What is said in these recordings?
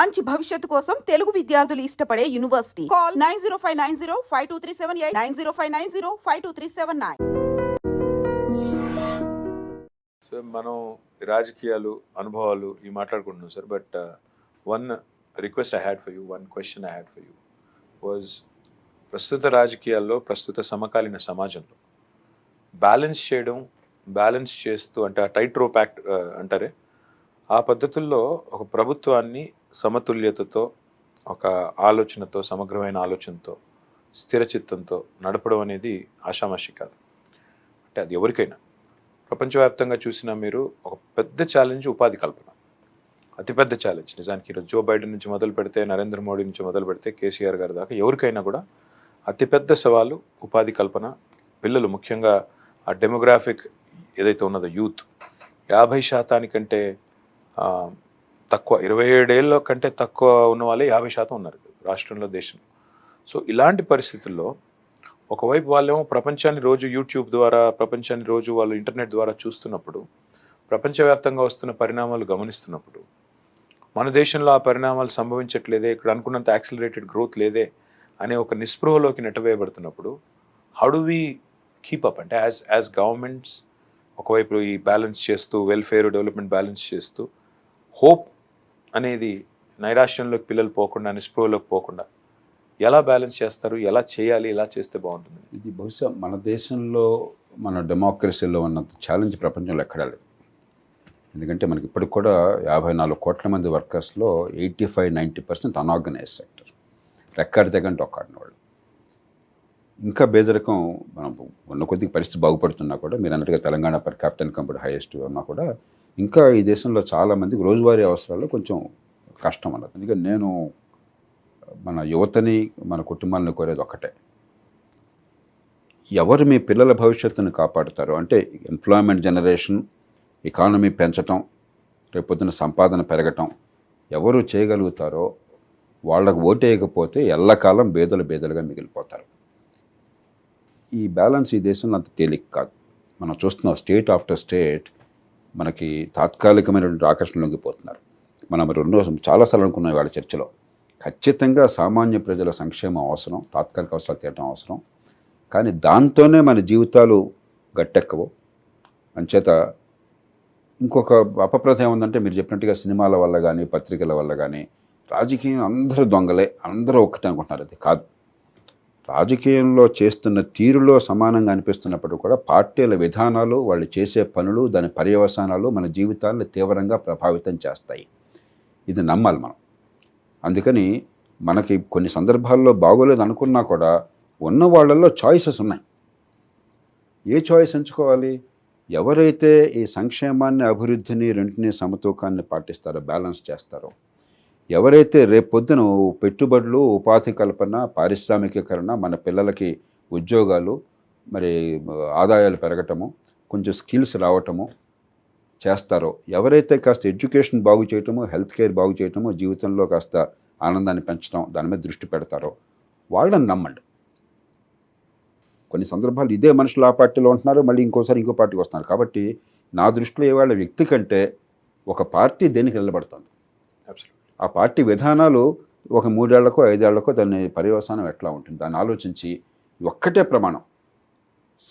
మంచి భవిష్యత్తు కోసం తెలుగు విద్యార్థులు ఇష్టపడే యూనివర్సిటీ. కాల్ 9059052378 9059052379. సో మనం రాజకీయాలు అనుభవాలు ఇవి మాట్లాడుకుంటున్నాం sir. But one request I had for you, one question I had for you was, ప్రస్తుత రాజకీయాల్లో, ప్రస్తుత సమకాలీన సమాజంలో బ్యాలెన్స్ చేస్తూ అంటే ఆ టైట్ రోప్ యాక్ట్ అంటారే, ఆ పద్ధతుల్లో ఒక ప్రభుత్వాన్ని సమతుల్యతతో, ఒక ఆలోచనతో, సమగ్రమైన ఆలోచనతో, స్థిరచిత్తంతో నడపడం అనేది ఆషామాషి కాదు. అంటే అది ఎవరికైనా ప్రపంచవ్యాప్తంగా చూసినా మీరు ఒక పెద్ద ఛాలెంజ్ ఉపాధి కల్పన, అతిపెద్ద ఛాలెంజ్. నిజానికి ఈరోజు జో బైడెన్ నుంచి మొదలు పెడితే, నరేంద్ర మోడీ నుంచి మొదలు పెడితే, కేసీఆర్ గారి దాకా ఎవరికైనా కూడా అతిపెద్ద సవాలు ఉపాధి కల్పన. పిల్లలు ముఖ్యంగా ఆ డెమోగ్రాఫిక్ ఏదైతే ఉన్నదో యూత్ 50% తక్కువ, 27 ఏళ్ళ కంటే తక్కువ ఉన్న వాళ్ళే 50% ఉన్నారు రాష్ట్రంలో, దేశంలో. సో ఇలాంటి పరిస్థితుల్లో ఒకవైపు వాళ్ళేమో ప్రపంచాన్ని రోజు యూట్యూబ్ ద్వారా, ప్రపంచాన్ని రోజు వాళ్ళు ఇంటర్నెట్ ద్వారా చూస్తున్నప్పుడు, ప్రపంచవ్యాప్తంగా వస్తున్న పరిణామాలు గమనిస్తున్నప్పుడు, మన దేశంలో ఆ పరిణామాలు సంభవించట్లేదే, ఇక్కడ అనుకున్నంత యాక్సిలరేటెడ్ గ్రోత్ లేదే అనే ఒక నిస్పృహలోకి నెట్టవేయబడుతున్నప్పుడు, how do we keep up? అంటే యాజ్ గవర్నమెంట్స్ ఒకవైపు ఈ బ్యాలెన్స్ చేస్తూ, వెల్ఫేర్ డెవలప్మెంట్ బ్యాలెన్స్ చేస్తూ, హోప్ అనేది నైరాశ్యంలోకి పిల్లలు పోకుండా, నిస్పృహలోకి పోకుండా ఎలా బ్యాలెన్స్ చేస్తారు, ఎలా చేయాలి, ఎలా చేస్తే బాగుంటుంది? ఇది బహుశా మన దేశంలో, మన డెమోక్రసీలో ఉన్నంత ఛాలెంజ్ ప్రపంచంలో ఎక్కడా లేదు. ఎందుకంటే మనకి ఇప్పటికి కూడా 54 కోట్ల మంది వర్కర్స్లో 85-90% అన్ఆర్గనైజ్ సెక్టర్, రెక్కాడి తెగంటే ఒక్కడిన వాళ్ళు. ఇంకా పేదరికం మనం ఉన్న కొద్దిగా పరిస్థితి బాగుపడుతున్నా కూడా, మీరు అన్నట్టుగా Telangana per capital income highest ఉన్నా కూడా, ఇంకా ఈ దేశంలో చాలామందికి రోజువారీ అవసరాల్లో కొంచెం కష్టం అన్నది. అందుకని నేను మన యువతని, మన కుటుంబాలను కోరేది ఒక్కటే, ఎవరు మీ పిల్లల భవిష్యత్తును కాపాడుతారు అంటే, ఎంప్లాయ్మెంట్ జనరేషన్, ఎకానమీ పెంచటం, రేపొద్దున సంపాదన పెరగటం ఎవరు చేయగలుగుతారో వాళ్ళకు ఓటేయకపోతే ఎల్లకాలం బేదలుగా మిగిలిపోతారు. ఈ బ్యాలెన్స్ ఈ దేశంలో అంత తేలిక కాదు. మనం చూస్తున్నాం స్టేట్ ఆఫ్టర్ స్టేట్ మనకి తాత్కాలికమైనటువంటి ఆకర్షణ లొంగిపోతున్నారు. మనం రెండో చాలాసార్లు అనుకున్నాం వాళ్ళ చర్చలో, ఖచ్చితంగా సామాన్య ప్రజల సంక్షేమం అవసరం, తాత్కాలిక అవసరాలు తీరడం అవసరం, కానీ దాంతోనే మన జీవితాలు గట్టెక్కవు. అంచేత ఇంకొక అపప్రథ ఏముందంటే, మీరు చెప్పినట్టుగా సినిమాల వల్ల కానీ, పత్రికల వల్ల కానీ, రాజకీయం అందరూ దొంగలే, అందరూ ఒక్కటే అనుకుంటున్నారు. అది కాదు. రాజకీయంలో చేస్తున్న తీరులో సమానంగా అనిపిస్తున్నప్పుడు కూడా పార్టీల విధానాలు, వాళ్ళు చేసే పనులు, దాని పర్యవసానాలు మన జీవితాలను తీవ్రంగా ప్రభావితం చేస్తాయి. ఇది నమ్మాలి మనం. అందుకని మనకి కొన్ని సందర్భాల్లో బాగోలేదు అనుకున్నా కూడా ఉన్న వాళ్ళల్లో చాయిసెస్ ఉన్నాయి. ఏ చాయిస్ ఎంచుకోవాలి? ఎవరైతే ఈ సంక్షేమాన్ని, అభివృద్ధిని, రెంటిని, సమతూకాన్ని పాటిస్తారో, బ్యాలెన్స్ చేస్తారో, ఎవరైతే రేపొద్దున పెట్టుబడులు, ఉపాధి కల్పన, పారిశ్రామికీకరణ, మన పిల్లలకి ఉద్యోగాలు, మరి ఆదాయాలు పెరగటము, కొంచెం స్కిల్స్ రావటము చేస్తారో, ఎవరైతే కాస్త ఎడ్యుకేషన్ బాగు చేయటము, హెల్త్ కేర్ బాగు చేయటము, జీవితంలో కాస్త ఆనందాన్ని పెంచడం, దాని మీద దృష్టి పెడతారో వాళ్ళని నమ్మండి. కొన్ని సందర్భాలు ఇదే మనుషులు ఆ పార్టీలో ఉంటున్నారు, మళ్ళీ ఇంకోసారి ఇంకో పార్టీకి వస్తున్నారు. కాబట్టి నా దృష్టిలో ఇవాళ వ్యక్తి కంటే ఒక పార్టీ దేనికి నిలబడుతుంది, ఆ పార్టీ విధానాలు ఒక 3 ఏళ్లకో 5 ఏళ్లకో దాని పర్యవసానం ఎట్లా ఉంటుంది, దాన్ని ఆలోచించి ఒక్కటే ప్రమాణం,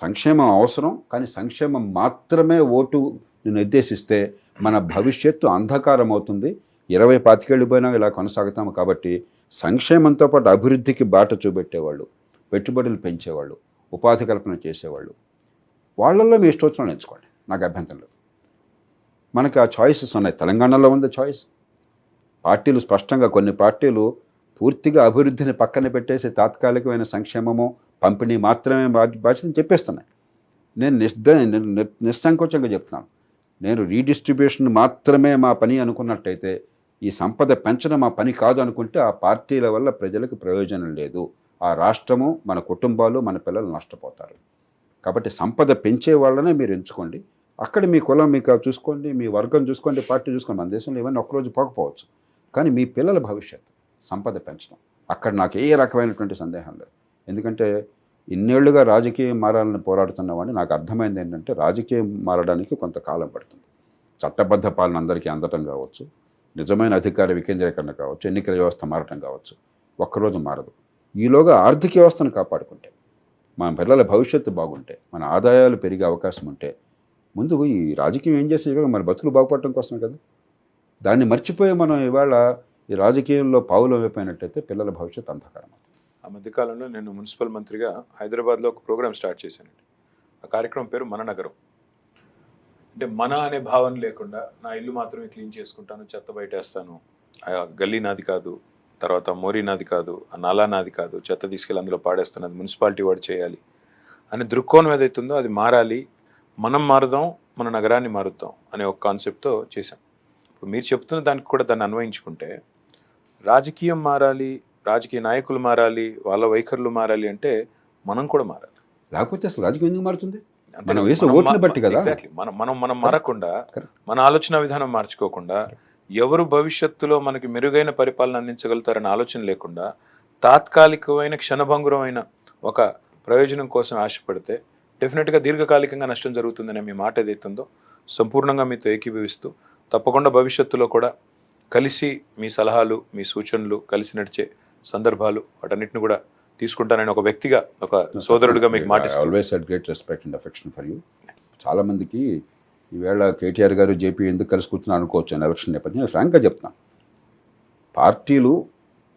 సంక్షేమం అవసరం, కానీ సంక్షేమం మాత్రమే ఓటు నిర్దేశిస్తే మన భవిష్యత్తు అంధకారం అవుతుంది. 20-25 ఏళ్ళు పోయినా ఇలా కొనసాగుతాము. కాబట్టి సంక్షేమంతో పాటు అభివృద్ధికి బాట చూపెట్టేవాళ్ళు, పెట్టుబడులు పెంచేవాళ్ళు, ఉపాధి కల్పన చేసేవాళ్ళు, వాళ్ళల్లో మీ ఇష్టోత్సవం ఎంచుకోండి, నాకు అభ్యంతరం లేదు. మనకి ఆ చాయిసెస్ ఉన్నాయి. తెలంగాణలో ఉంది చాయిస్. పార్టీలు స్పష్టంగా, కొన్ని పార్టీలు పూర్తిగా అభివృద్ధిని పక్కన పెట్టేసి తాత్కాలికమైన సంక్షేమము, పంపిణీ మాత్రమే బాధ్యతని చెప్పేస్తున్నాయి. నేను నిస్సంకోచంగా చెప్తున్నాను, నేను రీడిస్ట్రిబ్యూషన్ మాత్రమే మా పని అనుకున్నట్టయితే, ఈ సంపద పెంచడం మా పని కాదు అనుకుంటే, ఆ పార్టీల వల్ల ప్రజలకు ప్రయోజనం లేదు. ఆ రాష్ట్రము, మన కుటుంబాలు, మన పిల్లలు నష్టపోతారు. కాబట్టి సంపద పెంచే వాళ్ళనే మీరు ఎంచుకోండి. అక్కడ మీ కులం మీకు చూసుకోండి, మీ వర్గం చూసుకోండి, పార్టీ చూసుకోండి. మన దేశంలో ఇవన్నీ ఒక్కరోజు పోకపోవచ్చు, కానీ మీ పిల్లల భవిష్యత్తు, సంపద పెంచడం, అక్కడ నాకు ఏ రకమైనటువంటి సందేహం లేదు. ఎందుకంటే ఇన్నేళ్లుగా రాజకీయం మారాలని పోరాడుతున్నవాడిని, నాకు అర్థమైంది ఏంటంటే, రాజకీయం మారడానికి కొంతకాలం పడుతుంది. చట్టబద్ధ పాలన అందరికీ అందటం కావచ్చు, నిజమైన అధికార వికేంద్రీకరణ కావచ్చు, ఎన్నికల వ్యవస్థ మారటం కావచ్చు, ఒక్కరోజు మారదు. ఈలోగా ఆర్థిక వ్యవస్థను కాపాడుకుంటే, మన పిల్లల భవిష్యత్తు బాగుంటే, మన ఆదాయాలు పెరిగే అవకాశం ఉంటే, ముందు ఈ రాజకీయం ఏం చేసే మన బతుకులు బాగుపడటం కోసమే కదా. దాన్ని మర్చిపోయి మనం ఇవాళ ఈ రాజకీయంలో పావులు అయిపోయినట్టయితే పిల్లల భవిష్యత్తు అంధకారం. ఆ మధ్యకాలంలో నేను మున్సిపల్ మంత్రిగా హైదరాబాద్లో ఒక ప్రోగ్రామ్ స్టార్ట్ చేశానండి. ఆ కార్యక్రమం పేరు మన నగరం. అంటే మన అనే భావన లేకుండా నా ఇల్లు మాత్రమే క్లీన్ చేసుకుంటాను, చెత్త బయటేస్తాను, ఆ గల్లీ నాది కాదు, తర్వాత మోరీ నాది కాదు, ఆ నాలా నాది కాదు, చెత్త తీసుకెళ్ళి అందులో పాడేస్తాను, అది మున్సిపాలిటీ వాడు చేయాలి అనే దృక్కోణం ఏదైతుందో అది మారాలి. మనం మారుదాం, మన నగరాన్ని మారుద్దాం అనే ఒక కాన్సెప్ట్తో చేశాం. ఇప్పుడు మీరు చెప్తున్న దానికి కూడా దాన్ని అన్వయించుకుంటే రాజకీయం మారాలి, రాజకీయ నాయకులు మారాలి, వాళ్ళ వైఖరులు మారాలి అంటే మనం కూడా మారాలి. లేకపోతే అసలు రాజకీయం ఎందుకు మారుతుంది? మనం వేసే ఓట్ని బట్టి కదా. ఎగ్జాక్ట్లీ. మనం మారకుండా, మన ఆలోచన విధానం మార్చుకోకుండా, ఎవరు భవిష్యత్తులో మనకి మెరుగైన పరిపాలన అందించగలుగుతారనే ఆలోచన లేకుండా తాత్కాలికమైన క్షణభంగురమైన ఒక ప్రయోజనం కోసం ఆశపడితే డెఫినెట్గా దీర్ఘకాలికంగా నష్టం జరుగుతుందనే మీ మాట ఏదైతుందో సంపూర్ణంగా మీతో ఏకీభవిస్తూ తప్పకుండా భవిష్యత్తులో కూడా కలిసి మీ సలహాలు, మీ సూచనలు కలిసి నడిచే సందర్భాలు వాటన్నిటిని కూడా తీసుకుంటానని ఒక వ్యక్తిగా, ఒక సోదరుడిగా మీకు మాటిస్తాను. Always had great respect and affection for you. చాలామందికి ఈవేళ కేటీఆర్ గారు జేపీ ఎందుకు కలిసి కూర్చున్నారు అనుకోవచ్చు అని ఎలక్షన్ నేపథ్యం. నేను ఫ్రాంక్గా చెప్తాను, పార్టీలు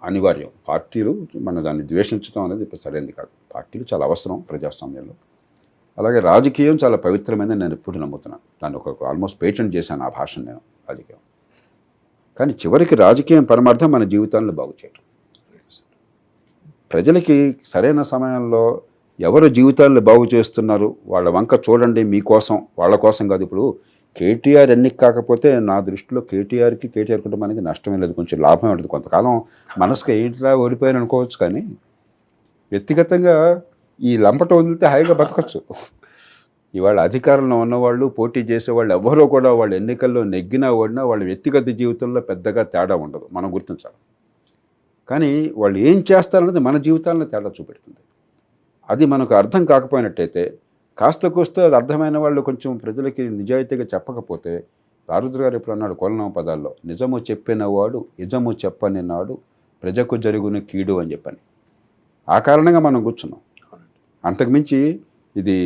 అనివార్యం. పార్టీలు మన దాన్ని ద్వేషించడం అనేది ఇప్పుడు సరైనది కాదు. పార్టీలు చాలా అవసరం ప్రజాస్వామ్యంలో. అలాగే రాజకీయం చాలా పవిత్రమైనది నేను ఎప్పుడు నమ్ముతున్నాను. దాన్ని ఒక ఆల్మోస్ట్ పేటెంట్ చేశాను ఆ భాషను నేను, రాజకీయం. కానీ చివరికి రాజకీయం పరమార్థం మన జీవితాలను బాగు చేయటం. ప్రజలకి సరైన సమయంలో ఎవరు జీవితాలను బాగు చేస్తున్నారు వాళ్ళ వంక చూడండి, మీకోసం, వాళ్ళ కోసం కాదు. ఇప్పుడు కేటీఆర్ ఎన్నిక కాకపోతే నా దృష్టిలో కేటీఆర్ కుటుంబానికి నష్టమే లేదు, కొంచెం లాభమే ఉంటుంది. కొంతకాలం మనసుకు ఏంట్లా ఓడిపోయాను అనుకోవచ్చు, కానీ వ్యక్తిగతంగా ఈ లంపట వదిలితే హాయిగా బతకచ్చు. ఇవాళ అధికారంలో ఉన్నవాళ్ళు, పోటీ చేసేవాళ్ళు ఎవరో కూడా వాళ్ళు ఎన్నికల్లో నెగ్గినా ఓడినా వాళ్ళ వ్యక్తిగత జీవితంలో పెద్దగా తేడా ఉండదు, మనం గుర్తించాలి. కానీ వాళ్ళు ఏం చేస్తారన్నది మన జీవితాలను తేడా చూపెడుతుంది. అది మనకు అర్థం కాకపోయినట్టయితే, కాస్త కూస్తో అది అర్థమైన వాళ్ళు కొంచెం ప్రజలకి నిజాయితీగా చెప్పకపోతే, రారుద్ర గారు ఇప్పుడు అన్నాడు కోలనామ పదాల్లో, నిజము చెప్పినవాడు నిజము చెప్పని నాడు ప్రజకు జరుగున కీడు అని చెప్పని. ఆ కారణంగా మనం కూర్చున్నాం. అంతకుమించి ఇది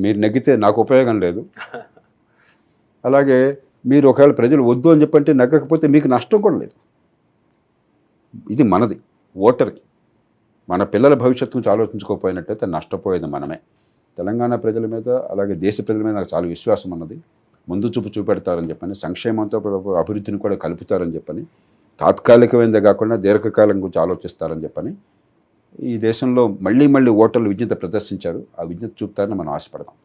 మీరు నెగ్గితే నాకు ఉపయోగం లేదు, అలాగే మీరు ఒకవేళ ప్రజలు వద్దు అని చెప్పంటే నెగ్గకపోతే మీకు నష్టం కూడా లేదు. ఇది మనది, ఓటర్కి. మన పిల్లల భవిష్యత్తు గురించి ఆలోచించుకోకపోయినట్టయితే నష్టపోయేది మనమే. తెలంగాణ ప్రజల మీద, అలాగే దేశ ప్రజల మీద నాకు చాలా విశ్వాసం ఉన్నది. ముందు చూపు చూపెడతారని చెప్పని, సంక్షేమంతో అభివృద్ధిని కూడా కలుపుతారని చెప్పని, తాత్కాలికమైనదే కాకుండా దీర్ఘకాలం గురించి ఆలోచిస్తారని చెప్పని ఈ దేశంలో మళ్ళీ ఓటర్లు విజ్ఞత ప్రదర్శించారు. ఆ విజ్ఞత చూపుతారని మనం ఆశపడదాం.